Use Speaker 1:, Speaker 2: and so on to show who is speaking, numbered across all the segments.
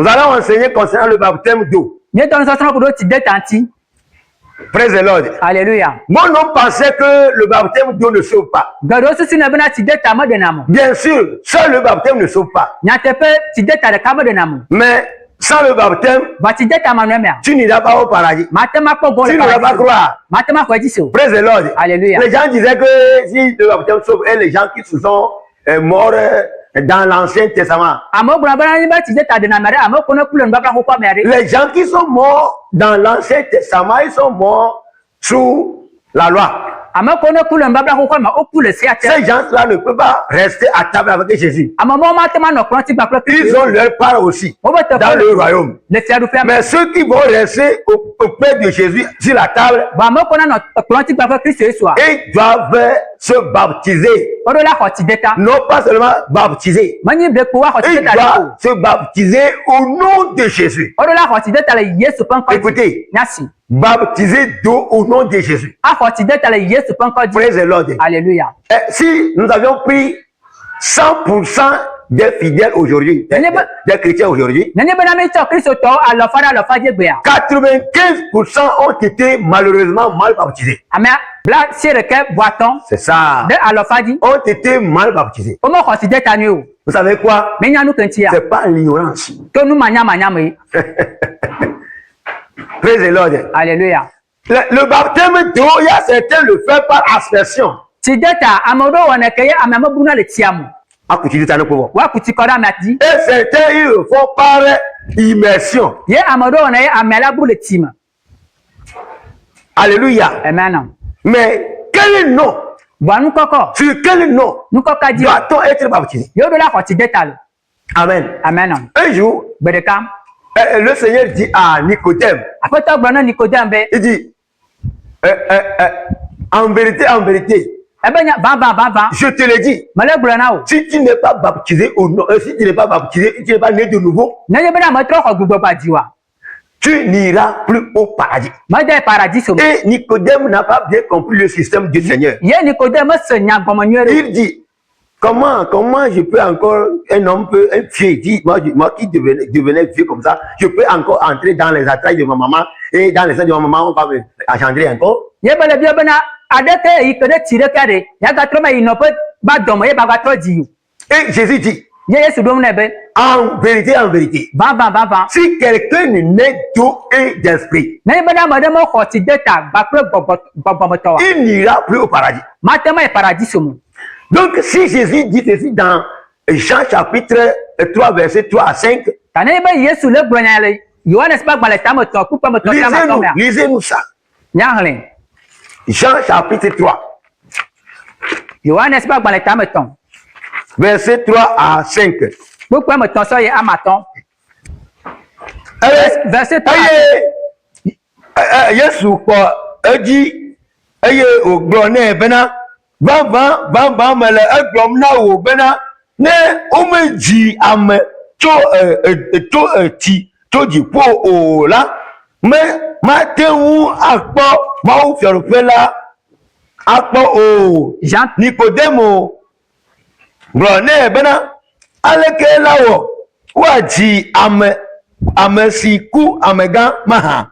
Speaker 1: Nous allons enseigner concernant le baptême d'eau. Praise the Lord.
Speaker 2: Alléluia.
Speaker 1: Mon homme pensait que le baptême d'eau ne sauve pas. Bien sûr, seul le baptême ne sauve pas. Mais sans le baptême, tu n'iras pas au paradis. Tu ne vas pas croire. Praise the Lord.
Speaker 2: Alléluia.
Speaker 1: Les gens disaient que si le baptême sauve, et les gens qui se sont morts dans l'Ancien Testament. Les gens qui sont morts dans l'Ancien Testament, ils sont morts sous la loi. Ces gens-là ne peuvent pas rester à table avec Jésus. Ils ont leur part aussi dans le royaume. Mais ceux qui vont rester auprès de Jésus sur la table, ils doivent se baptiser. Non pas seulement baptiser. Ils doivent se baptiser au nom de Jésus. Écoutez. Baptisé d'eau au nom de Jésus. Praise the Lord.
Speaker 2: Alléluia.
Speaker 1: Si nous avions pris 100% des fidèles aujourd'hui, des chrétiens aujourd'hui, 95% ont été malheureusement mal baptisés. C'est ça. Ont été mal baptisés. Vous savez quoi? C'est pas l'ignorance. Praise the Lord.
Speaker 2: Alléluia.
Speaker 1: Le baptême d'eau, il y a certains le font par aspersion. Et certains, ils le font par immersion. Alléluia.
Speaker 2: Amen.
Speaker 1: Mais quel nom? Sur quel nom doit-on être baptisé? Amen.
Speaker 2: Amen.
Speaker 1: Un jour, le Seigneur dit à Nicodème, il dit, en vérité, je te le dis, si tu n'es pas baptisé au nom, si tu n'es pas baptisé, tu n'es pas né de nouveau, tu n'iras plus au paradis. Et Nicodème n'a pas bien compris le système du Seigneur. Il dit, comment je peux encore, un homme peut, un vieux, dit, moi qui devenais vieux comme ça, je peux encore entrer dans les attaques de ma maman, et dans les attaques de ma maman, on va me engendrer encore. Et Jésus dit, en vérité, si quelqu'un n'est d'eau et d'esprit, il n'ira plus au paradis. Donc, si Jésus dit ceci dans Jean chapitre 3, verset 3 à 5, lisez-nous ça. Jean chapitre 3, verset 3 à 5.
Speaker 2: Verset 3.
Speaker 1: Yesu ko eji eye ogbone bena bam mele eglom na wo bena ne omeji ame to ti to ji po o la me matewu akpo ma o fioro pela akpo o
Speaker 2: Jean
Speaker 1: Nicodemo glone bena aleke lawo waji ame siku amega maha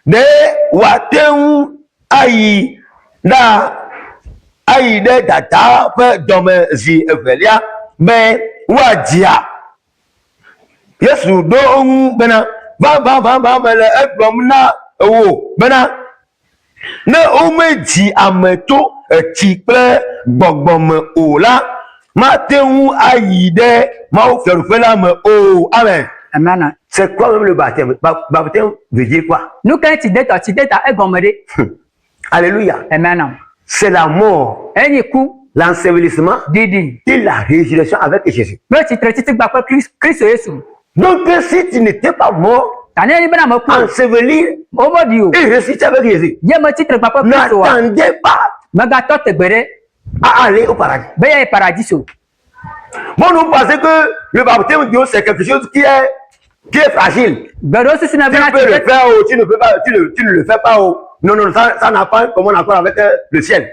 Speaker 1: de watewu ayi de tata fe dome zi evelia be wajia Yesu do ohun bena ba mele egbom na owo bena ne o meji ameto ti pe gbogbom o la matewu ayi de ma o ferufela me o amen.
Speaker 2: Amen.
Speaker 1: C'est quoi même le baptême? Baptême veut dire quoi?
Speaker 2: Nous quand tu dis
Speaker 1: Alléluia.
Speaker 2: Amen.
Speaker 1: C'est la mort, l'ensevelissement et la résurrection avec Jésus. Donc si tu n'étais pas mort, enseveli et ressuscité avec Jésus, n'attendez pas à aller au paradis. Bon, nous pensons que le baptême de Dieu, c'est quelque chose qui est fragile. Tu peux le faire, tu ne peux pas, tu ne le fais pas. Non, ça n'a pas comme on accord avec le ciel.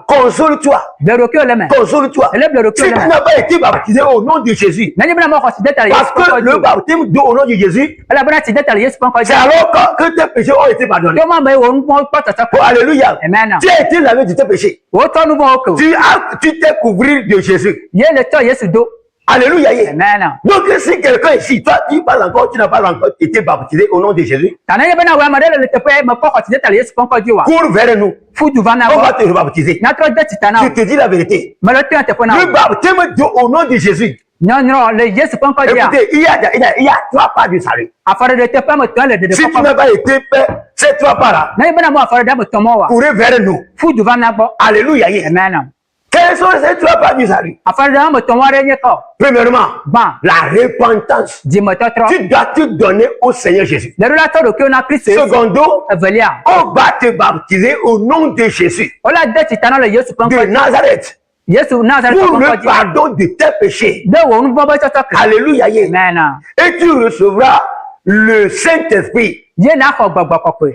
Speaker 1: Console-toi. Console-toi. Si tu n'as pas été baptisé au nom de Jésus, parce que le baptême au nom de Jésus, c'est alors que tes péchés ont été pardonnés. Oh, alléluia. Tu as été lavé de tes péchés. Tu t'es couvert de Jésus. Alléluia.
Speaker 2: Amen.
Speaker 1: Donc si quelqu'un ici, toi tu parles encore, tu n'as pas encore été baptisé au nom de Jésus, cours vers nous. On va te rebaptiser. Je te dis la vérité. Le baptême au nom de Jésus. Écoutez, il y a 3 pas du salut. Si tu n'as pas été fait ces 3 pas là, courez vers nous. Alléluia.
Speaker 2: Amen.
Speaker 1: Quels sont ces 3 pas du salut? Premièrement, la repentance. Tu dois te donner au Seigneur Jésus. Secondo, on va te baptiser au nom de Jésus de Nazareth pour le pardon de tes péchés. Alléluia. Et tu recevras le Saint-Esprit.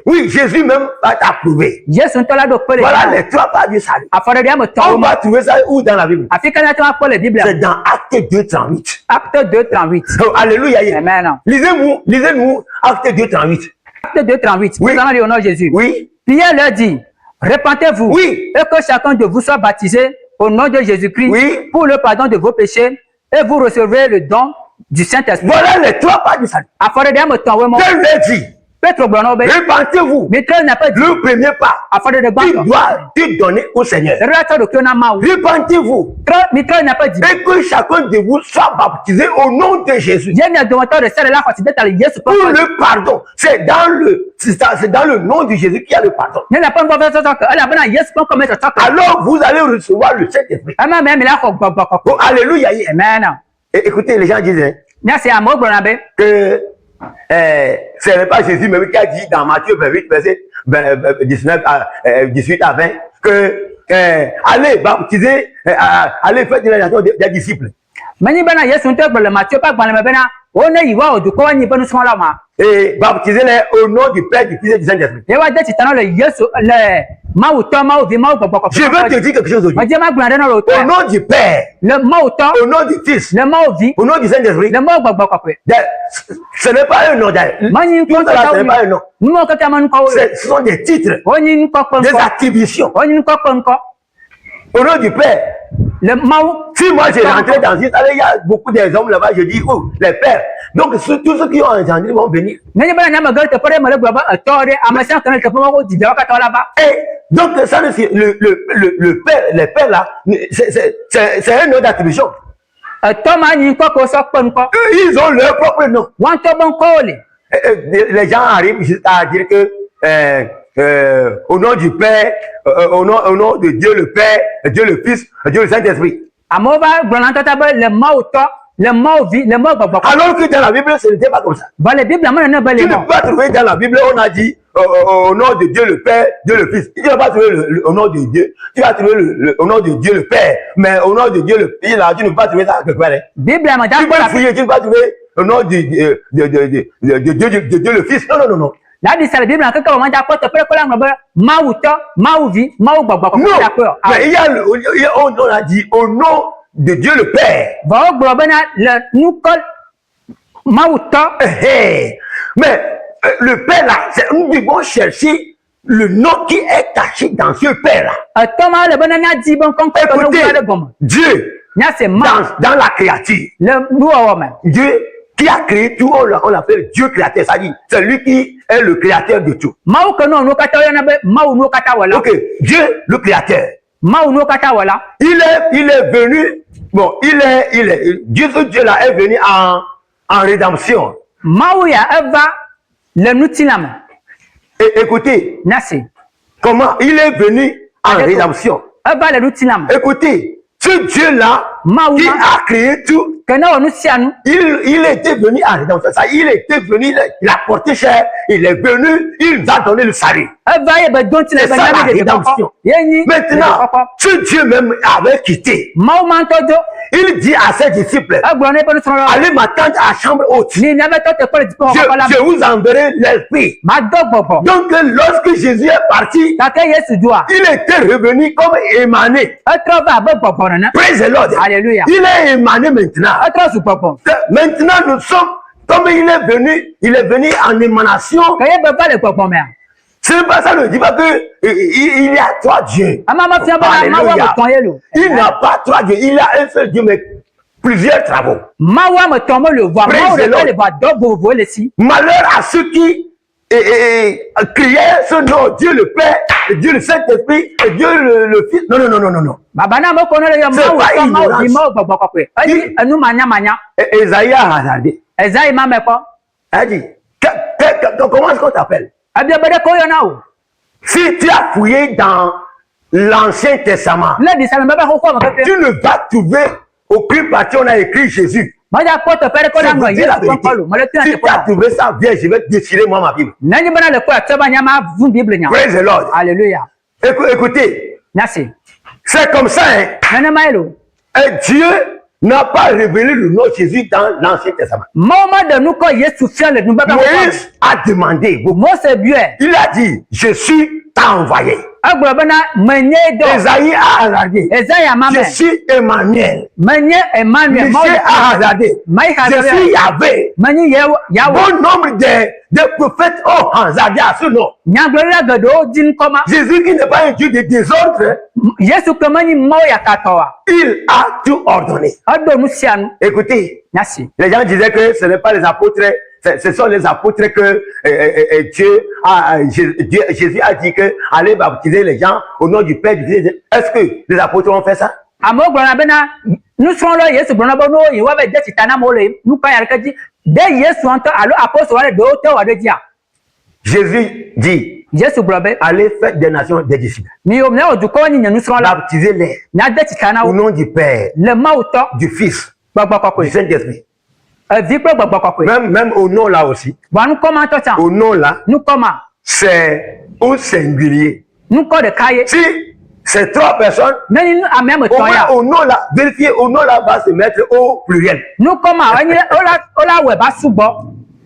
Speaker 1: Oui, Jésus même va t'approuver. Voilà les 3 pas du salut. On va trouver ça où dans la Bible? C'est dans Acte 2, 38.
Speaker 2: Acte 2, 38.
Speaker 1: Oh, alléluia.
Speaker 2: Amen.
Speaker 1: Lisez-nous Acte 2, 38.
Speaker 2: Acte 2, 38.
Speaker 1: Oui.
Speaker 2: Nous allons au nom de Jésus.
Speaker 1: Oui.
Speaker 2: Pierre leur dit, repentez-vous
Speaker 1: Oui.
Speaker 2: et que chacun de vous soit baptisé au nom de Jésus-Christ
Speaker 1: Oui.
Speaker 2: pour le pardon de vos péchés et vous recevrez le don du Saint-Esprit.
Speaker 1: Voilà les 3 pas du salut. Je l'ai dit. Repentez-vous. Le premier pas, tu dois te donner au Seigneur. Repentez-vous. Et que chacun de vous soit baptisé au nom de Jésus. Pour le pardon. C'est dans le nom de Jésus qu'il y a le pardon. Alors vous allez recevoir le Saint-Esprit. Oh, alléluia. Et écoutez, les gens disent que ce n'est pas Jésus même qui a dit dans Matthieu 28, verset 18 à 20, que allez baptiser, allez faire de la nation des disciples. Et baptisez-les au nom du Père, du Fils et du Saint-Esprit. Je veux te dire quelque chose aujourd'hui. Au nom du Père, au nom du Fils, au nom du Saint-Esprit, ce n'est pas un nom. Tout cela, ce n'est pas un nom. Ce sont des titres, des attributions. Au nom du Père. Si moi j'ai rentré dans une salle, il y a beaucoup des hommes là-bas, je dis, oh, les pères. Donc tous ceux qui ont entendu vont venir. Et donc ça, le père, les pères là, c'est un nom d'attribution. Ils ont leur propre nom. Les gens arrivent juste à dire que au nom du Père, au nom de Dieu le Père, Dieu le Fils, Dieu le Saint-Esprit. Alors que dans la Bible, ce n'était pas comme ça. Tu ne peux pas trouver dans la Bible, on a dit au nom de Dieu le Père, Dieu le Fils. Tu ne vas pas trouver au nom de Dieu. Tu vas trouver au nom de Dieu le Père. Mais au nom de Dieu le Fils, tu ne peux pas trouver ça quelque part. Tu peux fouiller, tu ne peux pas trouver au nom de Dieu le Fils. Non, non, non, non. Non, mais il y a on a dit au nom de Dieu le Père. Mais le Père là, nous devons chercher le nom qui est caché dans ce Père là. Écoutez, Dieu, dans la créature, Dieu qui a créé tout, on l'appelle Dieu créateur, c'est-à-dire c'est lui qui est le créateur de tout. Ok, Dieu le créateur. Il est venu, bon, Dieu là est venu en rédemption. Et écoutez, comment il est venu en rédemption. Écoutez, ce Dieu-là qui a créé tout, il était venu en rédemption. Ça, il était venu, il a porté chair, il est venu, il nous a donné le salut.
Speaker 2: va y be don ti le
Speaker 1: C'est
Speaker 2: be
Speaker 1: ça la
Speaker 2: nyame de
Speaker 1: rédemption.
Speaker 2: koko. Ye ni.
Speaker 1: Maintenant, si Dieu même avait quitté,
Speaker 2: Mau man to do.
Speaker 1: il dit à ses disciples,
Speaker 2: Agbo ne be nu so lo.
Speaker 1: allez m'attendre à la chambre haute.
Speaker 2: Ni nyame to te ko le dipo ko la.
Speaker 1: Je vous enverrai l'esprit.
Speaker 2: Ma do gbogbo.
Speaker 1: Donc, lorsque Jésus est parti,
Speaker 2: Ta ke Yesu do a.
Speaker 1: il était revenu comme émané.
Speaker 2: E tro va be gbogbo na.
Speaker 1: Praise the Lord.
Speaker 2: Alléluia.
Speaker 1: Il est émané maintenant.
Speaker 2: E tro su gbogbo.
Speaker 1: Maintenant, nous sommes, comme il est venu en émanation.
Speaker 2: Ke ye be va le gbogbo me.
Speaker 1: Ce n'est pas ça, ne dit pas que il y a trois dieux.
Speaker 2: Ama ma fi ba ma wa mo ton ye lo.
Speaker 1: Il n'a pas trois dieux, il a un seul Dieu, mais plusieurs travaux.
Speaker 2: Ma wa mo ton mo le voir. Ma o le le va do gbogbo le si.
Speaker 1: Malheur à ceux qui criaient ce nom, Dieu le Père, Dieu le Saint-Esprit, et Dieu le Fils. Non, non, non, non, non, non.
Speaker 2: Baba na mo ko no le yo ma wo ton ma o bi ma o gbogbo ko pe. Ani anu manya.
Speaker 1: Esaïe a regardé.
Speaker 2: Esaïe ma me ko.
Speaker 1: Elle dit, comment est-ce qu'on t'appelle?
Speaker 2: Abi be de ko yo na o.
Speaker 1: Si tu as fouillé dans l'Ancien Testament,
Speaker 2: Le di sa me ba ko ko ma ke.
Speaker 1: tu ne vas trouver aucune partie où on a écrit Jésus.
Speaker 2: Ma ja ko to pere ko
Speaker 1: Je
Speaker 2: na
Speaker 1: vous
Speaker 2: mo
Speaker 1: dis
Speaker 2: Yesu
Speaker 1: la
Speaker 2: ko
Speaker 1: vérité.
Speaker 2: ko lo. Mo le tin
Speaker 1: Si
Speaker 2: te
Speaker 1: tu as
Speaker 2: ko.
Speaker 1: trouvé ça, viens, je vais déchirer moi ma Bible.
Speaker 2: Nani bana le ko te ba nyama vun Bible nya.
Speaker 1: Praise the Lord.
Speaker 2: Alléluia.
Speaker 1: Écoutez,
Speaker 2: Merci.
Speaker 1: c'est comme ça, hein.
Speaker 2: Nana maelo.
Speaker 1: Et Dieu n'a pas révélé le nom de Jésus dans l'Ancien Testament.
Speaker 2: Moma de nous ko Yesu fia le nous ba ba.
Speaker 1: Moïse a demandé,
Speaker 2: Mose bue.
Speaker 1: il a dit, je suis envoyé.
Speaker 2: Agbo bana menye do.
Speaker 1: Esaïe a regardé,
Speaker 2: Esaïe ma
Speaker 1: je
Speaker 2: me.
Speaker 1: suis Emmanuel.
Speaker 2: Menye Emmanuel.
Speaker 1: Michel a regardé,
Speaker 2: Mai ha
Speaker 1: je suis Yahvé.
Speaker 2: Menye Yawo.
Speaker 1: Bon nombre de prophètes ont regardé à ce nom.
Speaker 2: Nyagbara gado din koma.
Speaker 1: Jésus qui n'est pas un Dieu de désordre,
Speaker 2: Yesu ko mani mo ya katoa.
Speaker 1: il a tout ordonné.
Speaker 2: Ado nu sianu.
Speaker 1: Écoutez,
Speaker 2: Merci.
Speaker 1: les gens disaient que ce n'est pas les apôtres, ce sont les apôtres que Jésus a dit que allez baptiser les gens au nom du Père, du Fils. Est-ce que les apôtres ont fait ça?
Speaker 2: Amo gbara bena nu so lo Yesu gbara bo no yi wa be de titana mo le nu pa ya kaji de Yesu anto alo apostle wa do te wa de dia.
Speaker 1: Jésus dit,
Speaker 2: Yesu gbara be
Speaker 1: allez faire des nations des disciples.
Speaker 2: mi o me o du ko ni nu so la
Speaker 1: Baptisez-les
Speaker 2: na de titana
Speaker 1: au
Speaker 2: wo
Speaker 1: nom du Père,
Speaker 2: le ma o to
Speaker 1: du Fils,
Speaker 2: gbagba ko
Speaker 1: du Saint-Esprit.
Speaker 2: vi pe gbagba ko
Speaker 1: Même au nom là aussi.
Speaker 2: wa nu ko ma to chan
Speaker 1: Au nom là,
Speaker 2: nu ko ma
Speaker 1: c'est au singulier.
Speaker 2: nu ko de kaye
Speaker 1: Si c'est trois personnes,
Speaker 2: meni nu amem to ya
Speaker 1: au nom là, vérifiez, au nom là va se mettre au pluriel.
Speaker 2: nu ko ma wa ni ola we ba subo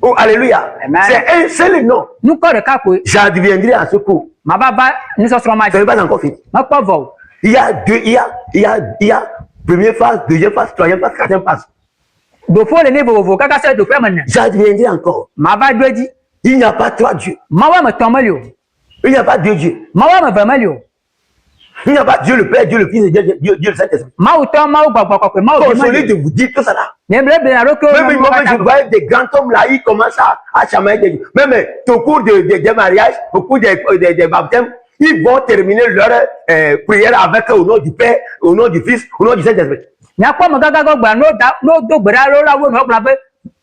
Speaker 1: Oh, alléluia.
Speaker 2: Amen.
Speaker 1: C'est un seul nom.
Speaker 2: nu ko de ka ko
Speaker 1: J'adviendrai à ce coup.
Speaker 2: ma ba ba ni so so ma
Speaker 1: Ce n'est pas encore fini.
Speaker 2: ma po vo
Speaker 1: Il y a première phase, deuxième phase, troisième phase, quatrième phase.
Speaker 2: do fo le ne vo kaka se do fe man
Speaker 1: J'adviendrai encore.
Speaker 2: ma ba doji
Speaker 1: Il n'y a pas trois dieux.
Speaker 2: ma wa me ton malio
Speaker 1: Il n'y a pas deux dieux.
Speaker 2: ma wa me va malio
Speaker 1: Il n'y a pas Dieu le Père, Dieu le Fils et Dieu le Saint-Esprit.
Speaker 2: ma o to ma o gbagba ko ma o bi
Speaker 1: Consolé
Speaker 2: malio
Speaker 1: de vous dire tout ça là.
Speaker 2: ne ble ble na ro ko
Speaker 1: Même moi, je vois des grands hommes là, ils commencent à chamailler des dieux. Même au cours des mariages, au cours des baptêmes, ils vont terminer leur prière avec au nom du Père, au nom du Fils, au nom du Saint-Esprit.
Speaker 2: nya ko mo gaga go gba no do gbera ro la wo no gba be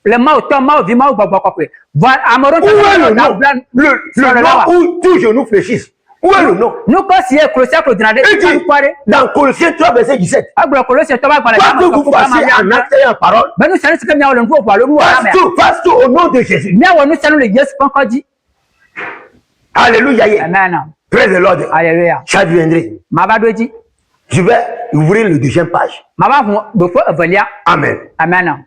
Speaker 2: le ma o to ma o vi ma o gbagba ko va amoro
Speaker 1: Où est le nom? Le nom où tous genoux fléchissent. Où est le nom?
Speaker 2: nu ko si e krosia kro dina de
Speaker 1: Il dit, dans Colossiens 3, verset 17,
Speaker 2: agbro ko lo se to ba gba
Speaker 1: quoi que vous fassiez en acte et en parole,
Speaker 2: benu sanu se kemia o le nfu lo nu wa me
Speaker 1: fasse tout au nom de Jésus.
Speaker 2: mi awonu sanu le Yesu konko ji
Speaker 1: Alléluia.
Speaker 2: amen
Speaker 1: Praise the Lord.
Speaker 2: hallelujah
Speaker 1: J'adviendrai.
Speaker 2: ma ba doji
Speaker 1: Je vais ouvrir le deuxième page.
Speaker 2: ma ba hu do fo evelia
Speaker 1: Amen.
Speaker 2: amen